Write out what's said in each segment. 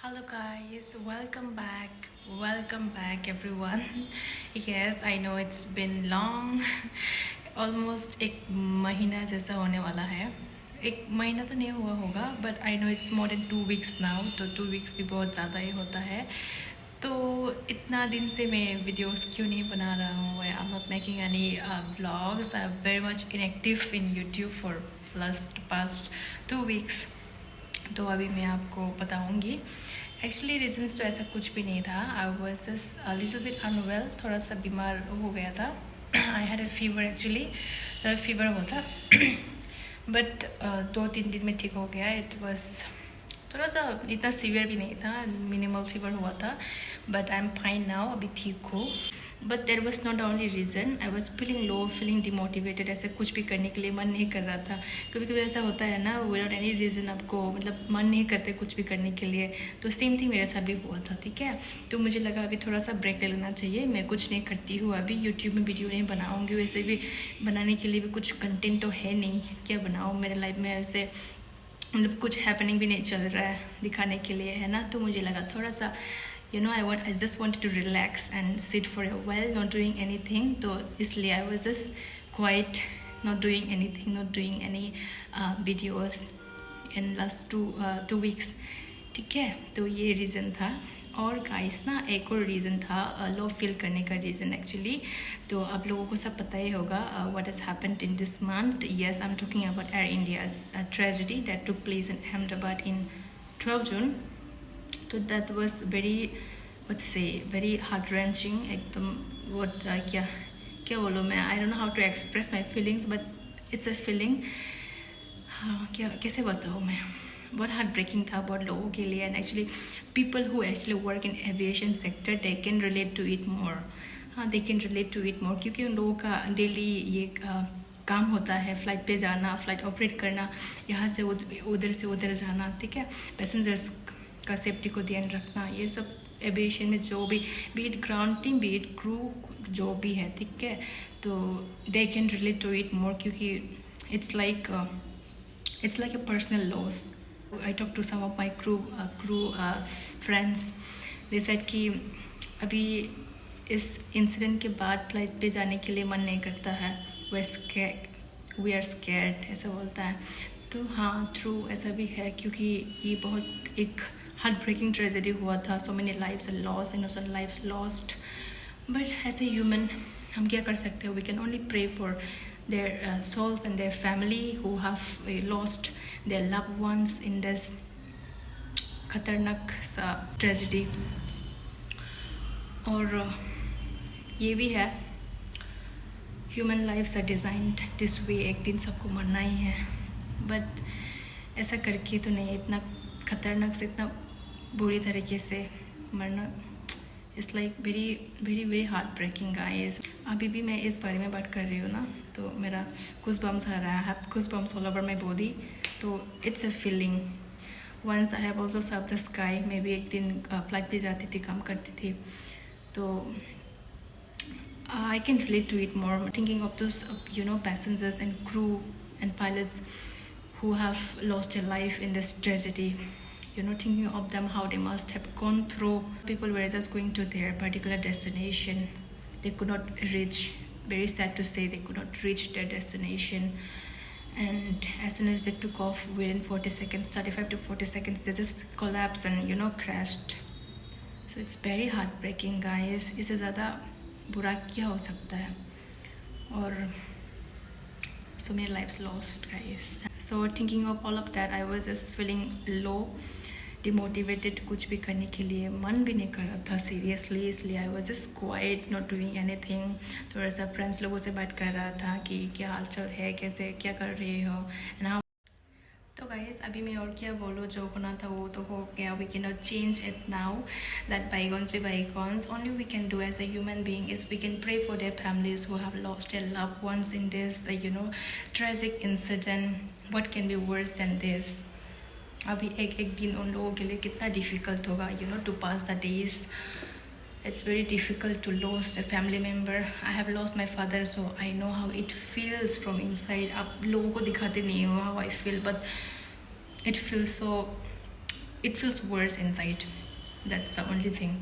Hello guys, welcome back everyone. Yes, I know it's been long. Almost एक महीना जैसा होने वाला है. एक महीना तो नहीं हुआ होगा, but I know it's more than 2 weeks now. तो 2 weeks भी बहुत ज़्यादा ही होता है. तो इतना दिन से मैं वीडियोस क्यों नहीं बना रहा हूँ. I'm not making any vlogs. I'm very much inactive in YouTube for past 2 weeks. तो अभी मैं आपको बताऊंगी. एक्चुअली रीजंस तो ऐसा कुछ भी नहीं था. I was just little bit unwell, थोड़ा सा बीमार हो गया था. I had a fever actually, थोड़ा फीवर हुआ था. बट 2-3 दिन में ठीक हो गया. इट वॉज थोड़ा सा इतना सीवियर भी नहीं था, मिनिमल फीवर हुआ था. But I am fine now, अभी ठीक हूँ. But there was not the only reason. I was feeling low, feeling demotivated. ऐसे कुछ भी करने के लिए मन नहीं कर रहा था. कभी कभी ऐसा होता है ना, विदाउट एनी रीज़न आपको मतलब मन नहीं करते कुछ भी करने के लिए. तो सेम थिंग मेरे साथ भी हुआ था. ठीक है, तो मुझे लगा अभी थोड़ा सा ब्रेक ले लेना चाहिए. मैं कुछ नहीं करती हूँ अभी, यूट्यूब में वीडियो नहीं बनाऊँगी. वैसे भी बनाने के लिए भी कुछ कंटेंट तो है नहीं. क्या बनाऊँ, मेरे लाइफ में ऐसे मतलब कुछ हैपनिंग भी नहीं चल रहा है दिखाने के लिए, है ना. तो मुझे लगा थोड़ा सा I just wanted to relax and sit for a while, not doing anything. तो इसलिए I was just quiet, not doing anything, not doing any videos in last two weeks. ठीक है, तो ये रीज़न था. और गाइस ना, एक और रीज़न था लो फील करने का रीज़न एक्चुअली. तो आप लोगों को सब पता ही होगा what has happened in this month. Yes, I am talking about air India's tragedy that took place in Ahmedabad in 12 June. तो that was very heart wrenching एकदम. क्या क्या बोलूँ मैं, I don't know how to express my feelings, but it's a feeling. हाँ, क्या कैसे बताऊँ मैं. बहुत हार्ट ब्रेकिंग था बहुत लोगों के लिए. And actually people who actually work in aviation sector, they can relate to it more. हाँ, they can relate to it more, क्योंकि उन लोगों का डेली ये काम होता है. फ़्लाइट पे जाना, फ़्लाइट ऑपरेट करना, यहाँ से उधर से उधर जाना. ठीक है, पैसेंजर्स का सेफ्टी को ध्यान रखना, ये सब एविएशन में जो भी, be it ground team, be it crew, जो भी है. ठीक है, तो they can relate to it more, क्योंकि it's like a personal loss. I talked to some of my crew friends. They said कि अभी इस इंसिडेंट के बाद फ्लाइट पे जाने के लिए मन नहीं करता है. we are scared ऐसा बोलता है. तो हाँ, ट्रू, ऐसा भी है, क्योंकि ये बहुत एक हार्ट ब्रेकिंग ट्रेजेडी हुआ था. So many lives lost, innocent lives lost. But as a human हम क्या कर सकते हैं. We can only pray for their souls and their family who have lost their loved ones in this खतरनाक सा tragedy. और ये भी है, human lifes are designed this way. एक दिन सबको मरना ही है. बट ऐसा करके तो नहीं, इतना खतरनाक से, इतना बुरी तरीके से मरना, it's like very very very heart breaking guys. अभी भी मैं इस बारे में बात कर रही हूँ ना, तो मेरा कुछ बम्स आ रहा है. हैव कुछ bumps all over my body. तो it's a feeling. Once I have also serve the sky. मैं भी एक दिन फ्लाइट पे जाती थी, काम करती थी. तो I can relate to it more. Thinking of those, passengers and crew and pilots who have lost their life in this tragedy. Thinking of them, how they must have gone through. People were just going to their particular destination. They could not reach. Very sad to say, they could not reach their destination. And as soon as they took off, within 40 seconds, 35 to 40 seconds, they just collapsed and crashed. So it's very heartbreaking, guys. इससे ज़्यादा बुरा क्या हो सकता है. और so many lives lost, guys. So thinking of all of that, I was just feeling low, demotivated. कुछ भी करने के लिए मन भी नहीं कर रहा था सीरियसली. इसलिए I was just quiet, not doing anything. थोड़ा सा फ्रेंड्स लोगों से बात कर रहा था कि क्या हाल चाल है, कैसे क्या कर रहे हो. तो गाइस, अभी मैं और क्या बोलूँ, जो होना था वो तो हो गया. We can not change it now. Let bygones be bygones. Only we can do as a human being is we can pray for their families who have lost their loved ones in this tragic incident. What can be worse than this. अभी एक दिन उन लोगों के लिए कितना difficult होगा to pass the days. It's very difficult to lose a family member. I have lost my father, so I know how it feels from inside. आप लोगों को दिखाते नहीं हो how I feel, but it feels so it feels worse inside. That's the only thing.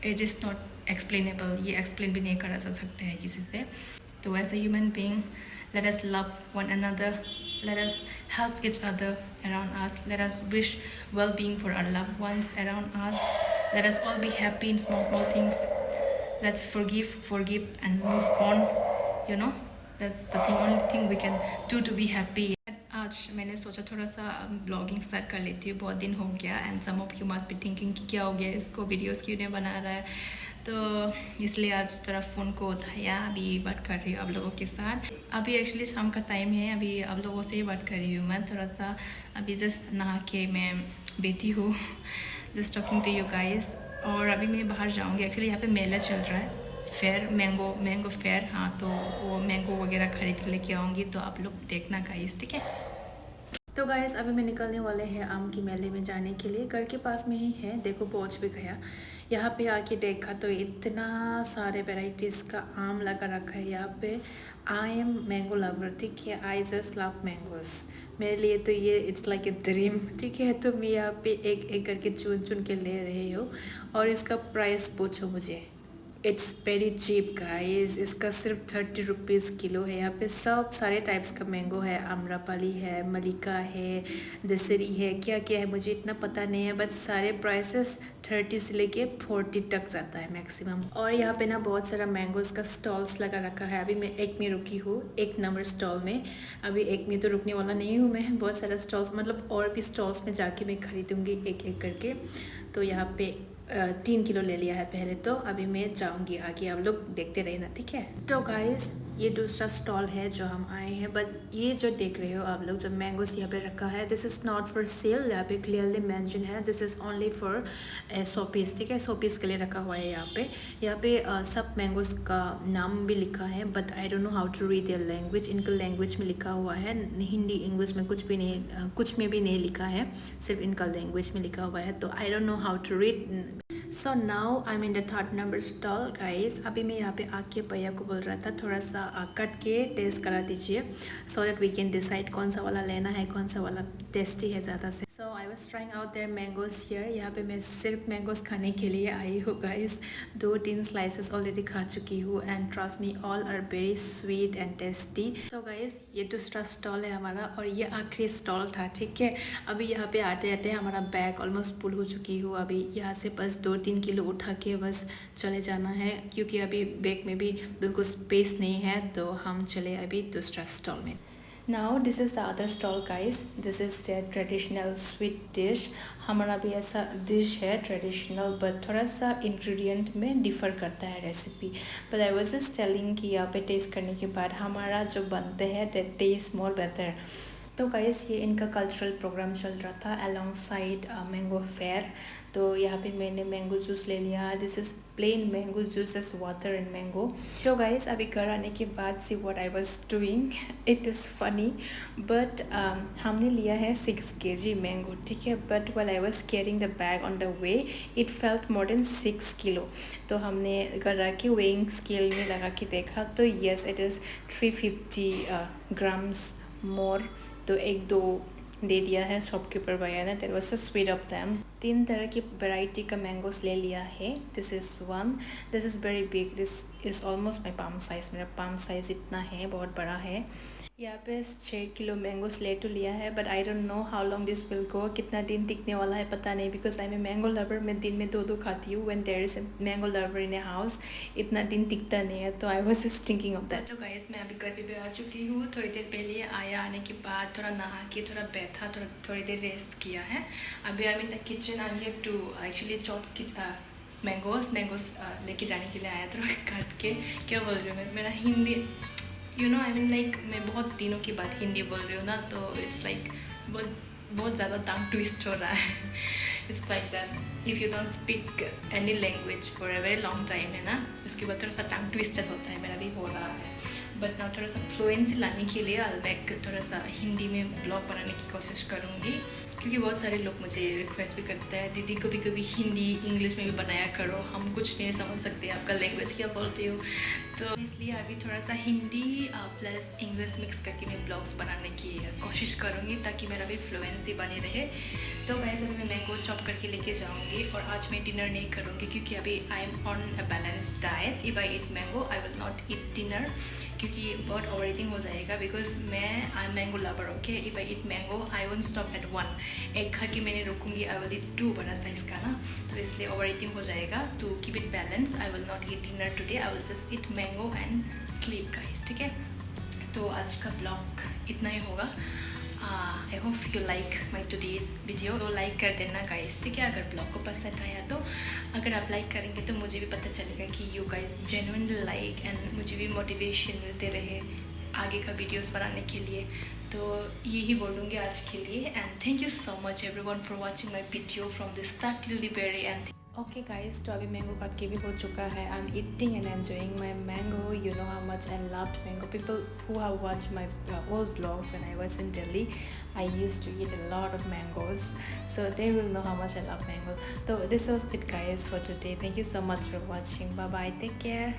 It is not explainable. ये explain भी नहीं करा जा सकते हैं किसी से. तो as a human being, let us love one another. Let us help each other around us. Let us wish well-being for our loved ones around us. Let us all be happy in small things. Let's forgive and move on. You know, that's the thing, only thing we can do to be happy. आज मैंने सोचा थोड़ा सा blogging start कर लेती हूँ, बहुत दिन हो गया. And some of you must be thinking कि क्या हो गया इसको, वीडियोस क्यों नहीं बना रहा है. तो इसलिए आज थोड़ा फ़ोन को उठाया, अभी बात कर रही हूँ आप लोगों के साथ. अभी एक्चुअली शाम का टाइम है, अभी आप लोगों से ही बात कर रही हूँ मैं. थोड़ा सा अभी जस्ट नहा के मैं बैठी हूँ, just talking to you guys. और अभी मैं बाहर जाऊँगी. एक्चुअली यहाँ पे मेला चल रहा है, फेयर, मैंगो फेयर. हाँ, तो वो मैंगो वगैरह खरीद के लेके आऊँगी, तो आप लोग देखना गाइस, ठीक है. तो गाइस अभी मैं निकलने वाले हैं आम की मेले में जाने के लिए. घर के पास में ही है. देखो पहुँच भी गया. यहाँ पे आके देखा तो इतना सारे वेराइटीज़ का आम लगा रखा है यहाँ पे. आई एम मैंगो लवर, ठीक है. I just love mangoes. मेरे लिए तो ये इट्स लाइक ए ड्रीम, ठीक है. तो मैं यहाँ पे एक एक करके चुन के ले रही हूँ. और इसका प्राइस पूछो मुझे, इट्स वेरी चीप गाइस. इसका सिर्फ 30 रुपीज़ किलो है. यहाँ पे सब सारे टाइप्स का मैंगो है. आम्रपाली है, मलिका है, दशहरी है, क्या क्या है मुझे इतना पता नहीं है. बट सारे प्राइसेस 30 से लेके 40 तक जाता है मैक्सिमम. और यहाँ पे ना बहुत सारा मैंगोज़ का स्टॉल्स लगा रखा है. अभी मैं एक में रुकी हूँ, 1 नंबर स्टॉल में. अभी एक में तो रुकने वाला नहीं हूँ मैं. बहुत सारा स्टॉल्स, मतलब और भी स्टॉल्स में जाके मैं खरीदूँगी एक एक करके. तो यहाँ पे 3 किलो ले लिया है पहले. तो अभी मैं जाऊंगी आगे, आप लोग देखते रहना, ठीक है. तो गाइस ये दूसरा स्टॉल है जो हम आए हैं. बट ये जो देख रहे हो आप लोग, जो मैंगोस यहाँ पे रखा है, this is not for sale. यहाँ पे क्लियरली मेंशन है this is only for showpiece, ठीक है. शोपीस के लिए रखा हुआ है यहाँ पे. यहाँ पे सब मैंगोस का नाम भी लिखा है. But I don't know how to read their language. इनका लैंग्वेज में लिखा हुआ है, हिंदी इंग्लिश में कुछ भी नहीं, कुछ में भी नहीं लिखा है, सिर्फ इनका लैंग्वेज में लिखा हुआ है. तो I don't know how to read. So now I am in the 3rd number stall guys. अभी मैं यहाँ पे आके भैया को बोल रहा था थोड़ा सा कट के टेस्ट करा दीजिए, so that we can decide कौन सा वाला लेना है, कौन सा वाला टेस्टी है ज़्यादा से. So I was trying out their mangoes here. यहाँ पे मैं सिर्फ मैंगोज खाने के लिए आई हूँ गाइस. 2-3 स्लाइसेस ऑलरेडी खा चुकी हूँ. And trust me, all are very sweet and tasty. तो गाइस ये दूसरा स्टॉल है हमारा, और ये आखिरी स्टॉल था, ठीक है. अभी यहाँ पे आते आते हमारा बैग ऑलमोस्ट फुल हो चुकी हूँ. अभी यहाँ से बस 2-3 किलो उठा के बस चले जाना है, क्योंकि अभी बैग में भी बिल्कुल स्पेस नहीं है. तो हम चले अभी दूसरा स्टॉल में. Now this is the other stall guys. This is the traditional sweet dish. हमारा भी ऐसा डिश है ट्रेडिशनल, बट थोड़ा सा इंग्रेडिएंट में डिफ़र करता है recipe. But I was just telling कि यहाँ पे टेस्ट करने के बाद हमारा जो बनते हैं दैट टेस्ट मोर बेटर. तो गाइस ये इनका कल्चरल प्रोग्राम चल रहा था अलॉन्ग साइड मैंगो फेयर. तो यहाँ पे मैंने मैंगो जूस ले लिया. This is plain mango juice, is water and mango. तो गाइस अभी घर आने के बाद see what I was doing. It is funny, but हमने लिया है 6 kg मैंगो, ठीक है. But while I was carrying the bag on the way, it felt more than 6 kilo. तो हमने घर आके वेइंग स्केल में लगा के देखा, तो येस इट इज़ 350 ग्राम्स मोर. तो 1-2 दे दिया है शॉपकीपर भैया ने. That was a sweet of them. 3 तरह की वैरायटी का मैंगोस ले लिया है. This is one. This is very big. This is almost my palm size. मेरा पाम साइज़ इतना है, बहुत बड़ा है. यहाँ पे 6 किलो मैंगोस ले तो लिया है. But I don't know how long this will go. कितना दिन टिकने वाला है पता नहीं, because I am a mango lover. मैं दिन में 2 खाती हूँ. When there is a mango lover in a house, इतना दिन टिकता नहीं है. तो I was just thinking of that. तो गाइस मैं अभी घर पे भी आ चुकी हूँ. थोड़ी देर पहले आया, आने के बाद थोड़ा नहा के थोड़ा बैठा, थोड़ी देर रेस्ट किया है. अभी I am in the kitchen. I am here to actually chop mangoes लेके जाने के लिए आया. थोड़ा काट के, क्या बोल रही हूँ मैं, मेरा Hindi you know I mean like मैं बहुत दिनों के बाद हिंदी बोल रही हूँ ना, तो इट्स लाइक बहुत ज़्यादा टंग ट्विस्ट हो रहा है. It's like that if you don't speak any language for a very long time, है ना, उसके बाद थोड़ा सा टंग ट्विस्टेड होता है. मेरा भी हो रहा है. बट ना थोड़ा सा फ्लुएंसी लाने के लिए आई बैक थोड़ा सा हिंदी में ब्लॉग बनाने की कोशिश करूँगी. क्योंकि बहुत सारे लोग मुझे रिक्वेस्ट भी करते हैं, दीदी कभी कभी हिंदी इंग्लिश में भी बनाया करो, हम कुछ नहीं समझ सकते आपका लैंग्वेज क्या बोलते हो। तो इसलिए अभी थोड़ा सा हिंदी प्लस इंग्लिश मिक्स करके मैं ब्लॉग्स बनाने की कोशिश करूँगी ताकि मेरा भी फ्लुएंसी बनी रहे। तो वैसे मैं मैंगो चॉप करके लेके जाऊँगी और आज मैं डिनर नहीं करूँगी क्योंकि अभी I M on a balance diet. If I eat mango I will not eat dinner क्योंकि बहुत ओवर ईटिंग हो जाएगा। बिकॉज मैं I am mango lover, okay. If I eat mango I won't stop at 1, एक खा के मैंने रुकूंगी, I will eat 2 बड़ा साइज का ना, तो इसलिए ओवर ईटिंग हो जाएगा। To keep it balance I will not eat dinner today, I will just eat mango and sleep guys, ठीक है। तो आज का ब्लॉग इतना ही होगा। I hope you like my today's video, तो लाइक कर देना गाइस, ठीक है, अगर ब्लॉग को पसंद आया तो। अगर आप लाइक करेंगे तो मुझे भी पता चलेगा कि you guys genuinely like, and मुझे भी मोटिवेशन मिलते रहे आगे का वीडियोस बनाने के लिए। तो यही बोलूँगी आज के लिए, and thank you so much everyone for watching my video from the start till the very and. Okay guys, तो अभी मैंगो काट के भी हो चुका है। I am eating and enjoying my mango. You know how much I love mango. People who have watch my old blogs when I was in Delhi, I used to eat a lot of mangoes, so they will know how much I love mango. So this was it guys for today. Thank you so much for watching. Bye bye, take care.